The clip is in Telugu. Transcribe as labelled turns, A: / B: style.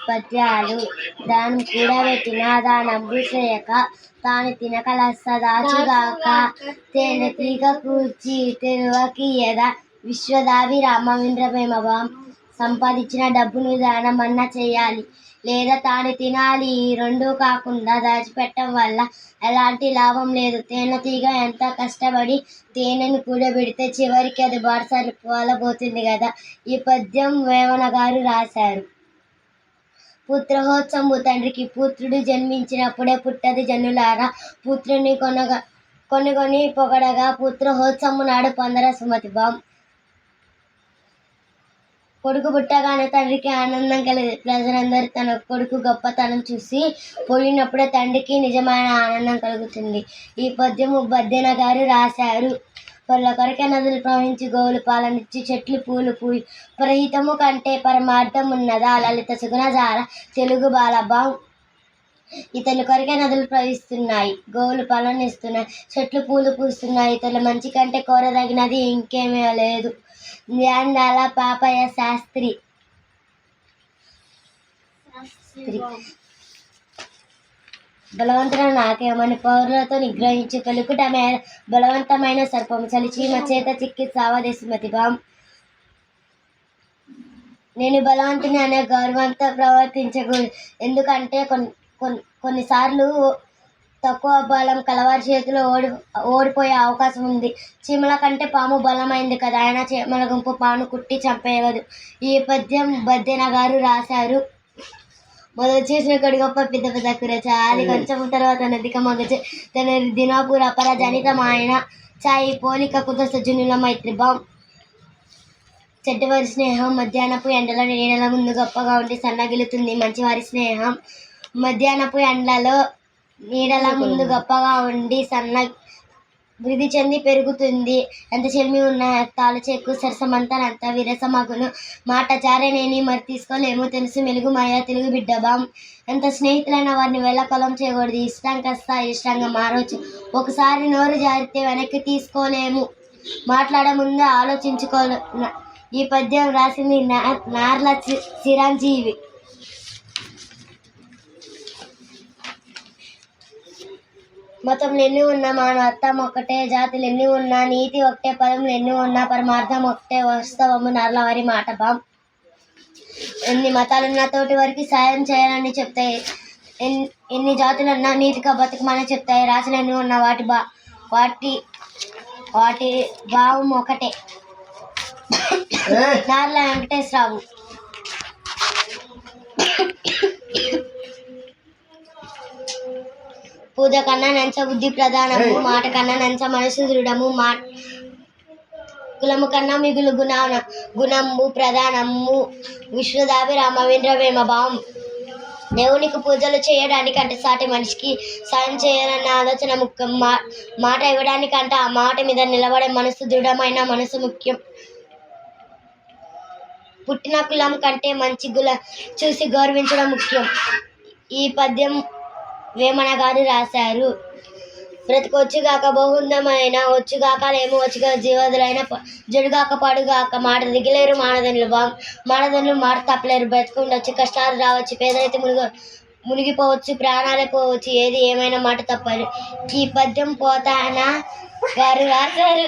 A: పద్యాలు. దానం కూడబెట్టిన దానంబు చేయక తాను తినక లస్స దాచుగాక తేనె తీగ కూర్చి తెరువకియద విశ్వదాభిరామ వింద్రవేమభాం. సంపాదించిన డబ్బును దానమన్నా చేయాలి లేదా తాను తినాలి. ఈ రెండూ కాకుండా దాచిపెట్టడం వల్ల ఎలాంటి లాభం లేదు. తేనెటీగ ఎంత కష్టపడి తేనెను కూడబెడితే చివరికి అది బాటసారి పోతుంది కదా. ఈ పద్యం వేమన గారు రాశారు. పుత్రహోత్సవము తండ్రికి పుత్రుడు జన్మించినప్పుడే పుట్టది జనులారా. పుత్రుని కొనుగొని పొగడగా పుత్రహోత్సవము నాడు పొందర సుమతి బాం. కొడుకు పుట్టగానే తండ్రికి ఆనందం కలిగేది. ప్రజలందరూ తన కొడుకు గొప్పతనం చూసి పోయినప్పుడే తండ్రికి నిజమైన ఆనందం కలుగుతుంది. ఈ పద్యము బద్దెన గారు రాశారు. పనుల కొరకే నదులు ప్రవహించి గోవులు పాలనిచ్చి చెట్లు పూలు పూయి పరహితము కంటే పరమార్థం ఉన్నదా లలిత సుగుణజాల తెలుగు బాలబాం. ఇతని కొరకే నదులు ప్రవహిస్తున్నాయి, గోవులు పాలనిస్తున్నాయి, చెట్లు పూలు పూస్తున్నాయి. ఇతరుల మంచి కంటే కోరదగినది ఇంకేమీ లేదు. న్యాల పాపయ్య శాస్త్రి. బలవంతులను నాకేమని పౌరులతో నిగ్రహించి పలుకుట మేర బలవంతమైన సర్పము చలిచీమ చేత చిక్కి సావదే సుమతి బాం. నేను బలవంతుని అనే గౌరవంతో ప్రవర్తించకూడదు. ఎందుకంటే కొన్నిసార్లు తక్కువ బలం కలవారి చేతిలో ఓడిపోయే అవకాశం ఉంది. చీమల కంటే పాము బలమైంది కదా, అయినా చీమల గుంపు పాము కుట్టి చంపేయగలదు. ఈ పద్యం బద్దెన గారు రాశారు. మొదలు చేసిన కొడి గొప్ప పెద్ద పెద్ద కూర చాలి కొంచెం తర్వాత నదిక మగచే తన దినాపుర అపర జనితమైన చాయి పోలిక కుత సజ్జనుల మైత్రి బాం. చెడ్డవారి స్నేహం మధ్యాహ్నపు ఎండల నీడల ముందు గొప్పగా ఉండి సన్నగిలుతుంది. మంచివారి స్నేహం మధ్యాహ్నపు ఎండలో నీడల ముందు గొప్పగా ఉండి వృద్ధి చెంది పెరుగుతుంది. ఎంత చెల్మి ఉన్న తాళ చెక్కు సరసమంతనంత విరసమగును. మాట జారేనేని మరి తీసుకోలేము తెలుసు మెలుగు మాయ తెలుగు బిడ్డ బాం. ఎంత స్నేహితులైన వారిని వెళ్ళకొలం చేయకూడదు. ఇష్టం కాస్త ఇష్టంగా మారవచ్చు. ఒకసారి నోరు జారితే వెనక్కి తీసుకోలేము. మాట్లాడే ముందే ఆలోచించుకోలే. ఈ పద్యం రాసింది నార్ల చిరంజీవి. మతములు ఎన్ని ఉన్నా మానవత్వం ఒక్కటే, జాతులు ఎన్ని ఉన్నా నీతి ఒకటే, పదములు ఎన్ని ఉన్నా పరమార్థం ఒకటే వాస్తవము నర్లవారి మాట బాం. ఎన్ని మతాలున్నా తోటి వారికి సాయం చేయాలని చెప్తాయి. ఎన్ని జాతులున్నా నీతిగా బతుకమని చెప్తాయి. రాశులు ఎన్ని ఉన్నా వాటి భావం ఒకటే. నార్ల వెంకటేశ్వరరావు. పూజ కన్నా నంచ బుద్ధి ప్రధానము, మాట కన్నా నంచ మనసు దృఢము, కులము కన్నా మిగులు గుణము ప్రధానము. విశ్వదాభిరామ వింద్రవేమభాం. దేవునికి పూజలు చేయడానికి అంటే సాటి మనిషికి సాయం చేయాలన్న ఆలోచన ముఖ్యం. మాట ఇవ్వడానికంటే ఆ మాట మీద నిలబడే మనసు దృఢమైన మనసు ముఖ్యం. పుట్టిన కులం కంటే మంచి చూసి గౌరవించడం ముఖ్యం. ఈ పద్యం వేమన గారు రాశారు. బ్రతికొచ్చుగాక బహుందమైన వచ్చుగాక లేము వచ్చుగా జీవదులైన జడుగాక పడుగాక మాట దిగలేరు మానదనులు బాం. మానదనులు మాట తప్పలేరు. బ్రతికి ఉండొచ్చు, కష్టాలు రావచ్చు, పేదరైతే మునిగిపోవచ్చు, ప్రాణాలే పోవచ్చు, ఏది ఏమైనా మాట తప్పదు. ఈ పద్యం పోతన గారు రాశారు.